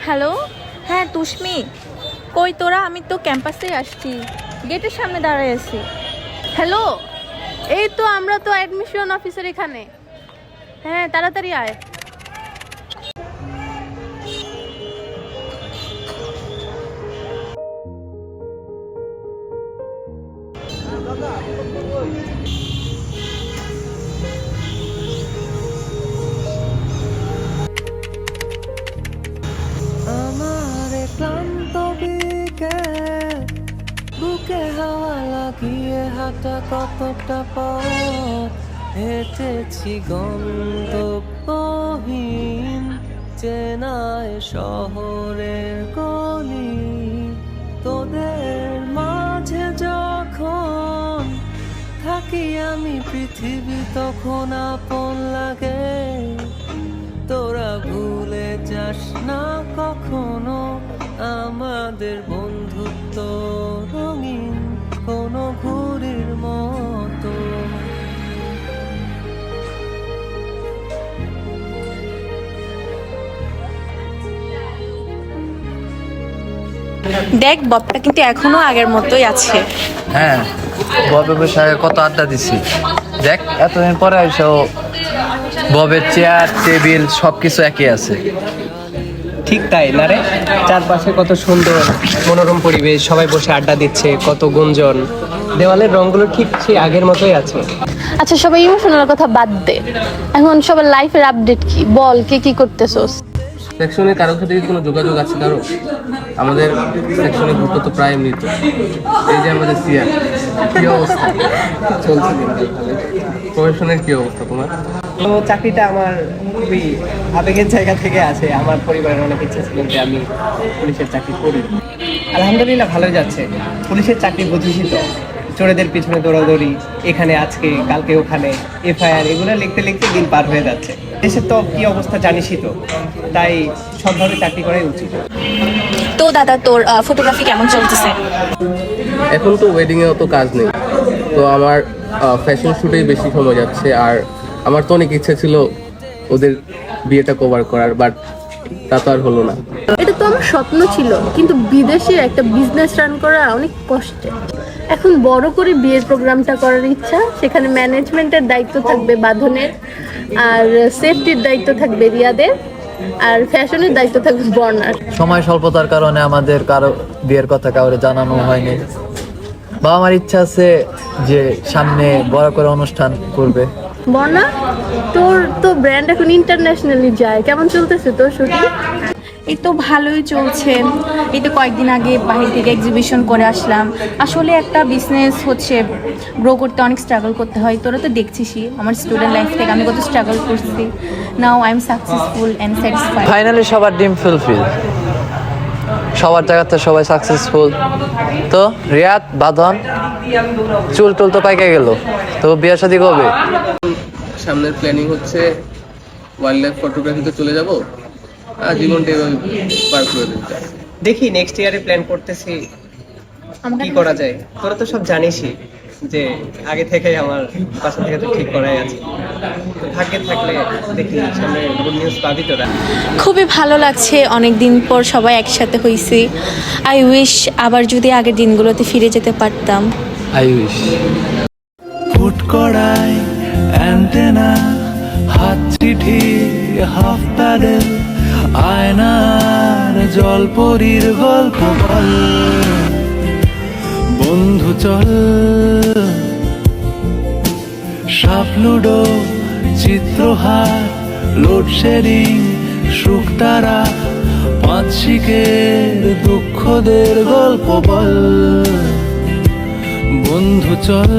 Hello, হ্যাঁ তুষ্মি, কই তোরা? আমি তো ক্যাম্পাসে আসছি, গেটের সামনে দাঁড়ায় আছি। হ্যালো, এই তো আমরা তো অ্যাডমিশন অফিসের এখানে। হ্যাঁ, তাড়াতাড়ি আয়। আমার ক্লান্ত বিকেল, বুকে হাওয়া লাগিয়ে হাঁটা কতটা পথ হেঁটেছি গন্তব্যহীন চেনায় শহরের গলি। তোদের মাঝে যখন থাকি আমি পৃথিবী তখন আপন লাগে। তোরা ভুলে যাস না কখনো আমাদের বন্ধুত্ব রঙিন কোনো ঘুড়ির মতো। দেখ, ববটা কিন্তু এখনো আগের মতোই আছে। হ্যাঁ, ববের বসে আগে কত আড্ডা দিছি। দেখ এতদিন পরে এসেও ববের চেয়ার টেবিল সবকিছু একই আছে। ঠিক তাই না রে? চারপাশে কত সুন্দর মনোরম পরিবেশ, সবাই বসে আড্ডা দিচ্ছে, কত গুঞ্জন। দেওয়ালের রংগুলো ঠিক সেই আগের মতোই আছে। আচ্ছা, সবাই ইমোশনাল কথা বাদ দে, এখন সবার লাইফের আপডেট কি বল, কে কি করতেছস? সেকশনে কারোর সাথে কোনো যোগাযোগ আছে কারো? আমাদের সেকশনে গ্রুপটা তো প্রায় মৃত। এই যে আমাদের সিয়ার, কি অবস্থা চলছে? প্রফেশনের কি অবস্থা তোমার? তো চাকরিটা আমার খুবই আবেগের জায়গা থেকে আছে। আমার পরিবারের অনেক ইচ্ছা ছিল যে আমি পুলিশের চাকরি করি। আলহামদুলিল্লাহ ভালোই যাচ্ছে। পুলিশের চাকরি বুঝিস তো, চোরেদের পিছনে দৌড়াদৌড়ি, এখানে আজকে কালকে ওখানে এফআইআর, এগুলো লিখতে লিখতে দিন পার হয়ে যাচ্ছে। দেশের তো কি অবস্থা জানিসই তো, তাই সবভাবে চাকরি করাই উচিত। তো দাদা, তোর ফটোগ্রাফি কেমন চলতেছে? এখন তো ওয়েডিংয়ে অত কাজ নেই, তো আমার ফ্যাশন শুটেই বেশি সময় যাচ্ছে। আর আমার তো অনেক ইচ্ছে ছিল ওদের বিয়েটা কভার করার, বাট তা তো আর হলো না। এটা তো আমার স্বপ্ন ছিল, কিন্তু বিদেশে একটা বিজনেস রান করা অনেক কষ্টে। এখন বড় করে বিয়ের প্রোগ্রামটা করার ইচ্ছা। সেখানে ম্যানেজমেন্টের দায়িত্ব থাকবে বাঁধনের, আর সেফটির দায়িত্ব থাকবে রিয়াদের, আর ফ্যাশনের দায়িত্ব থাকবে বর্ণার। সময় স্বল্পতার কারণে আমাদের কারো বিয়ের কথা কাউরে জানানো হয়নি। বা আমার ইচ্ছা আছে যে সামনে বড় করে অনুষ্ঠান করবে। বর্ণা, তোর তো ব্র্যান্ড এখন ইন্টারন্যাশনালি যায়, কেমন চলতেছে তোর শুটিং? এই তো ভালোই চলছে। এই তো কয়েকদিন আগে বাহির থেকে এক্সিবিশন করে আসলাম। আসলে একটা বিজনেস হচ্ছে গ্রো করতে অনেক স্ট্রাগল করতে হয়। তোরা তো দেখছিসই আমার স্টুডেন্ট লাইফ থেকে আমি কত স্ট্রাগল করছি। Now I am successful and satisfied. Finally সবার ড্রিম ফুলফিল, সবার জায়গাতে সবাই সাকসেসফুল। তো রিয়াদ বাঁধন চুল টুল তো পাইকে গেল, তো বিয়ে শাদী কবে? সামনের প্ল্যানিং হচ্ছে ওয়াইল্ড লাইফ ফটোগ্রাফিতে চলে যাব, আর জীবনটা এভাবে পার করে দিতে। দেখি নেক্সট ইয়ারে প্ল্যান করতেছি কি করা যায়। তোরা তো সব জানিসই যে আগে থেকেই আমার বাসা থেকে তো ঠিক করাই আছে। তো ভাগ্যে থাকলে দেখি সামনে গুড নিউজ পাবি তোরা। খুবই ভালো লাগছে, অনেক দিন পর সবাই একসাথে হয়েছি। আই উইশ আবার যদি আগের দিনগুলোতে ফিরে যেতে পারতাম। I wish. ফুট কড়াই অ্যান্টেনা, হাত চিঠি, হাফ প্যাডেল, আয়নার জলপরীর গল্প বল। বন্ধু চল, সাপ লুডো, চিত্রহার, লোডশেডিং, শুকতারা, পাঁচ শিকের দুঃখদের গল্প বল। বন্ধু চল।